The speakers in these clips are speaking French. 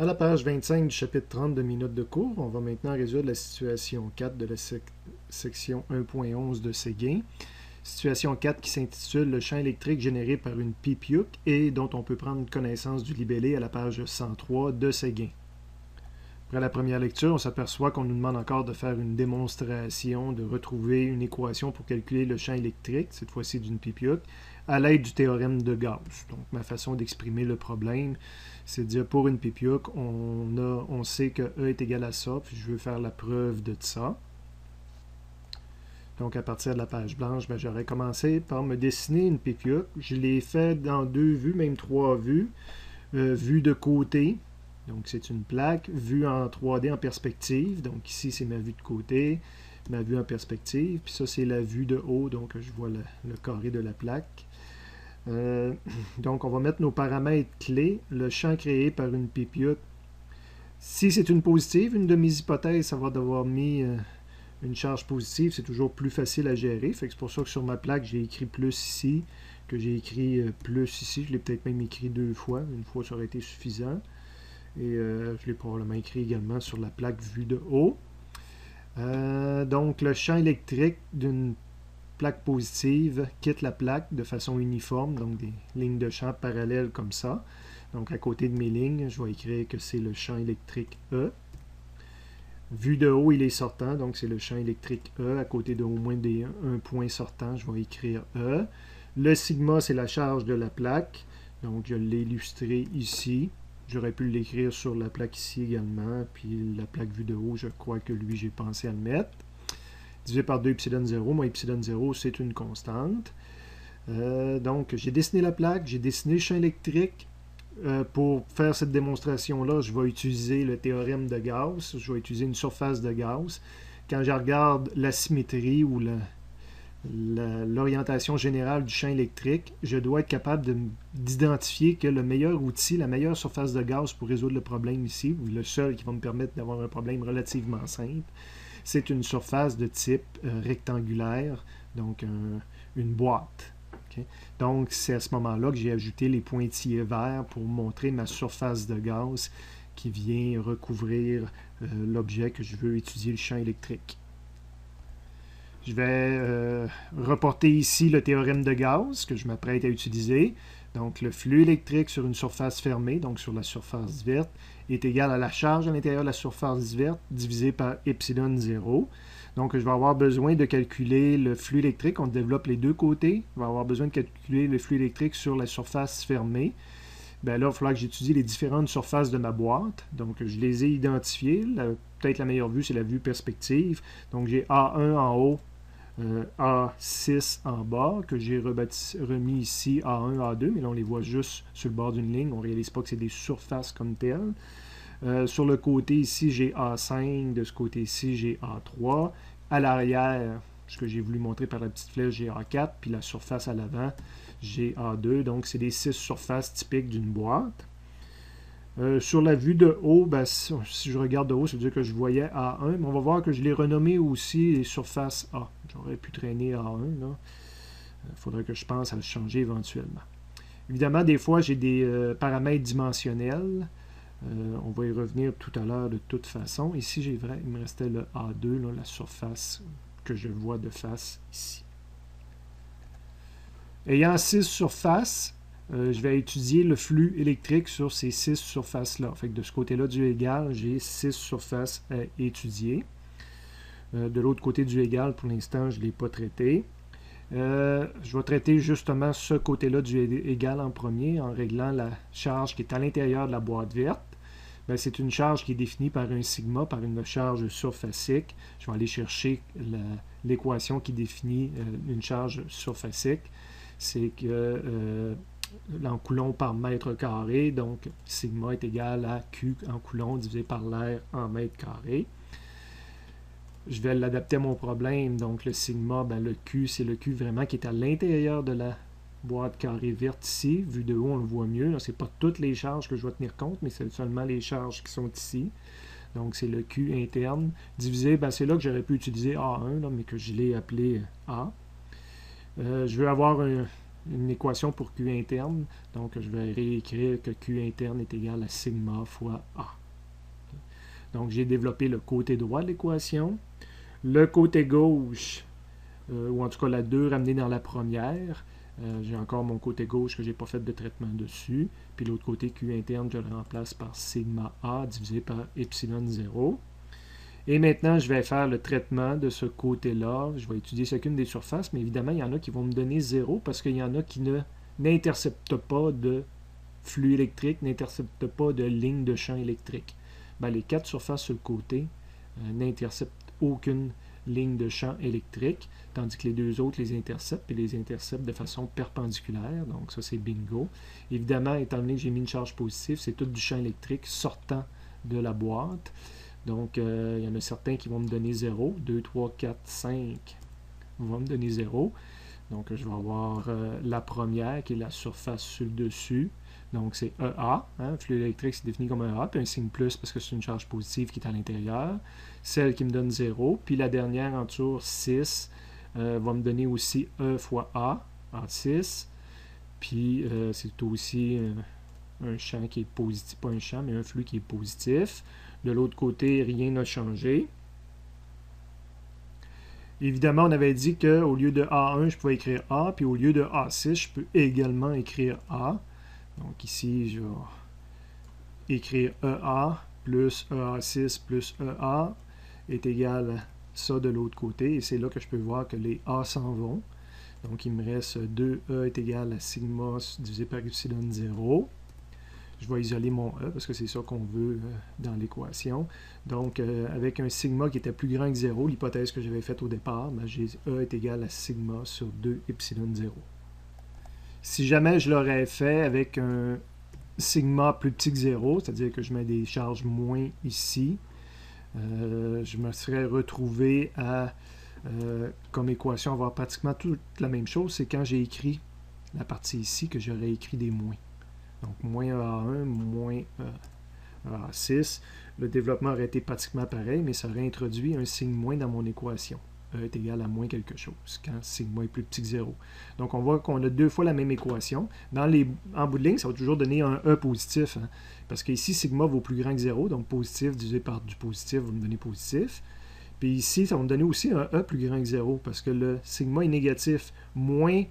À la page 25 du chapitre 30 de mes notes de cours, on va maintenant résoudre la situation 4 de la section 1.11 de Séguin. Situation 4 qui s'intitule « Le champ électrique généré par une PIPIUC » et dont on peut prendre connaissance du libellé à la page 103 de Séguin. Après la première lecture, on s'aperçoit qu'on nous demande encore de faire une démonstration, de retrouver une équation pour calculer le champ électrique, cette fois-ci d'une PIPIUC, à l'aide du théorème de Gauss. Donc, ma façon d'exprimer le problème, c'est de dire pour une PIPIUC, on sait que E est égal à ça, puis je veux faire la preuve de ça. Donc, à partir de la page blanche, j'aurais commencé par me dessiner une PIPIUC. Je l'ai fait dans 2 vues, même 3 vues. Vue de côté, donc c'est une plaque, vue en 3D en perspective. Donc ici, c'est ma vue de côté, ma vue en perspective. Puis ça, c'est la vue de haut, donc je vois le carré de la plaque. Donc, on va mettre nos paramètres clés. Le champ créé par une PIPIUC. Si c'est une positive, une de mes hypothèses, ça va devoir mis une charge positive. C'est toujours plus facile à gérer. Fait que c'est pour ça que sur ma plaque, j'ai écrit plus ici, que j'ai écrit plus ici. Je l'ai peut-être même écrit 2 fois. Une fois, ça aurait été suffisant. Et je l'ai probablement écrit également sur la plaque vue de haut. Donc, le champ électrique d'une plaque positive quitte la plaque de façon uniforme, donc des lignes de champ parallèles comme ça. Donc, à côté de mes lignes, je vais écrire que c'est le champ électrique E. Vue de haut, il est sortant, donc c'est le champ électrique E. À côté de au moins un point sortant, je vais écrire E. Le sigma, c'est la charge de la plaque. Donc, je l'ai illustré ici. J'aurais pu l'écrire sur la plaque ici également. Puis la plaque vue de haut, je crois que lui, j'ai pensé à le mettre. Divisé par 2 epsilon 0. Moi, epsilon 0, c'est une constante. Donc, j'ai dessiné la plaque, j'ai dessiné le champ électrique. Pour faire cette démonstration-là, je vais utiliser le théorème de Gauss. Je vais utiliser une surface de Gauss. Quand je regarde la symétrie ou l'orientation générale du champ électrique, je dois être capable d'identifier que le meilleur outil, la meilleure surface de Gauss pour résoudre le problème ici, ou le seul qui va me permettre d'avoir un problème relativement simple, c'est une surface de type rectangulaire, donc une boîte. Okay? Donc, c'est à ce moment-là que j'ai ajouté les pointillés verts pour montrer ma surface de Gauss qui vient recouvrir l'objet que je veux étudier, le champ électrique. Je vais reporter ici le théorème de Gauss que je m'apprête à utiliser. Donc, le flux électrique sur une surface fermée, donc sur la surface verte, est égal à la charge à l'intérieur de la surface verte divisé par epsilon 0. Donc, je vais avoir besoin de calculer le flux électrique. On développe les deux côtés. Je vais avoir besoin de calculer le flux électrique sur la surface fermée. Bien là, il va falloir que j'étudie les différentes surfaces de ma boîte. Donc, je les ai identifiées. Peut-être la meilleure vue, c'est la vue perspective. Donc, j'ai A1 en haut, A6 en bas, que j'ai remis ici A1, A2, mais là, on les voit juste sur le bord d'une ligne. On ne réalise pas que c'est des surfaces comme telles. Sur le côté ici, j'ai A5. De ce côté-ci, j'ai A3. À l'arrière, ce que j'ai voulu montrer par la petite flèche, j'ai A4. Puis la surface à l'avant, j'ai A2. Donc, c'est des 6 surfaces typiques d'une boîte. Sur la vue de haut, si je regarde de haut, ça veut dire que je voyais A1. Mais on va voir que je l'ai renommé aussi les surfaces A. J'aurais pu traîner A1. Il faudrait que je pense à le changer éventuellement. Évidemment, des fois, j'ai des paramètres dimensionnels. On va y revenir tout à l'heure de toute façon. Ici, il me restait le A2, là, la surface que je vois de face ici. Ayant 6 surfaces, je vais étudier le flux électrique sur ces 6 surfaces-là. Fait que de ce côté-là du égal, j'ai 6 surfaces à étudier. De l'autre côté du égal, pour l'instant, je ne l'ai pas traité. Je vais traiter justement ce côté-là du égal en premier en réglant la charge qui est à l'intérieur de la boîte verte. C'est une charge qui est définie par un sigma, par une charge surfacique. Je vais aller chercher l'équation qui définit une charge surfacique. C'est que en coulomb par mètre carré, donc sigma est égal à Q en coulomb divisé par l'air en mètre carré. Je vais l'adapter à mon problème, donc le sigma, le Q, c'est le Q vraiment qui est à l'intérieur de la boîte carrée verte ici. Vu de haut, on le voit mieux. Ce n'est pas toutes les charges que je dois tenir compte, mais c'est seulement les charges qui sont ici. Donc, c'est le Q interne. Divisé, c'est là que j'aurais pu utiliser A1, là, mais que je l'ai appelé A. Je veux avoir une équation pour Q interne. Donc, je vais réécrire que Q interne est égal à sigma fois A. Donc, j'ai développé le côté droit de l'équation. Le côté gauche, ou en tout cas la 2 ramenée dans la première, j'ai encore mon côté gauche que je n'ai pas fait de traitement dessus. Puis l'autre côté, Q interne, je le remplace par sigma A divisé par epsilon 0. Et maintenant, je vais faire le traitement de ce côté-là. Je vais étudier chacune des surfaces, mais évidemment, il y en a qui vont me donner 0 parce qu'il y en a qui n'interceptent pas de flux électrique, n'interceptent pas de ligne de champ électrique. Ben, les 4 surfaces sur le côté n'interceptent aucune ligne de champ électrique, tandis que les 2 autres les interceptent et les interceptent de façon perpendiculaire. Donc ça, c'est bingo. Évidemment, étant donné que j'ai mis une charge positive, c'est tout du champ électrique sortant de la boîte. Donc, il y en a certains qui vont me donner 0. 2, 3, 4, 5 vont me donner 0. Donc, je vais avoir la première qui est la surface sur le dessus. Donc, c'est EA. Hein, flux électrique, c'est défini comme EA. Puis un signe plus parce que c'est une charge positive qui est à l'intérieur. Celle qui me donne 0. Puis la dernière en dessous, 6, va me donner aussi E fois A, A6. Puis, c'est aussi un champ qui est positif. Pas un champ, mais un flux qui est positif. De l'autre côté, rien n'a changé. Évidemment, on avait dit qu'au lieu de A1, je pouvais écrire A, puis au lieu de A6, je peux également écrire A. Donc ici, je vais écrire EA plus EA6 plus EA est égal à ça de l'autre côté. Et c'est là que je peux voir que les A s'en vont. Donc il me reste 2E est égal à sigma divisé par epsilon 0. Je vais isoler mon E parce que c'est ça qu'on veut dans l'équation. Donc, avec un sigma qui était plus grand que 0, l'hypothèse que j'avais faite au départ, ben, j'ai E est égal à sigma sur 2 epsilon 0. Si jamais je l'aurais fait avec un sigma plus petit que 0, c'est-à-dire que je mets des charges moins ici, je me serais retrouvé à, comme équation, avoir pratiquement toute la même chose. C'est quand j'ai écrit la partie ici que j'aurais écrit des moins. Donc, moins EA1, moins EA6. Le développement aurait été pratiquement pareil, mais ça aurait introduit un signe moins dans mon équation. E est égal à moins quelque chose, quand sigma est plus petit que 0. Donc, on voit qu'on a 2 fois la même équation. En bout de ligne, ça va toujours donner un E positif, hein, parce qu'ici, sigma vaut plus grand que 0, donc positif divisé par du positif va me donner positif. Puis ici, ça va me donner aussi un E plus grand que 0, parce que le sigma est négatif, moins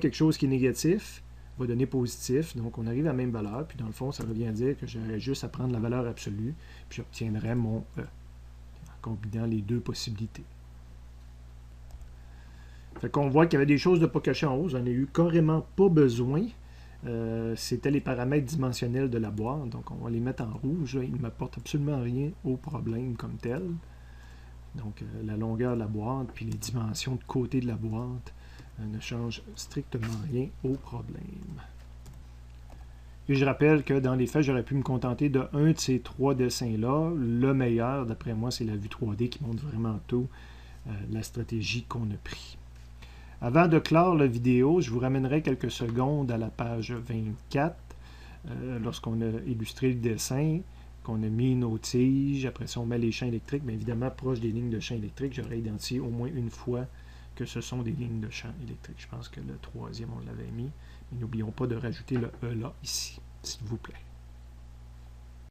quelque chose qui est négatif, va donner positif, donc on arrive à la même valeur, puis dans le fond, ça revient à dire que j'aurais juste à prendre la valeur absolue, puis j'obtiendrai mon E, en combinant les deux possibilités. Fait qu'on voit qu'il y avait des choses de pas cocher en haut, j'en ai eu carrément pas besoin. C'était les paramètres dimensionnels de la boîte, donc on va les mettre en rouge, ils ne m'apportent absolument rien au problème comme tel. Donc la longueur de la boîte, puis les dimensions de côté de la boîte, ne change strictement rien au problème. Et je rappelle que dans les faits, j'aurais pu me contenter de un de ces 3 dessins-là. Le meilleur, d'après moi, c'est la vue 3D qui montre vraiment tout la stratégie qu'on a pris. Avant de clore la vidéo, je vous ramènerai quelques secondes à la page 24, lorsqu'on a illustré le dessin, qu'on a mis nos tiges, après ça on met les champs électriques, mais évidemment proche des lignes de champs électriques, j'aurais identifié au moins une fois que ce sont des lignes de champ électrique. Je pense que le troisième, on l'avait mis. Mais n'oublions pas de rajouter le E là, ici, s'il vous plaît.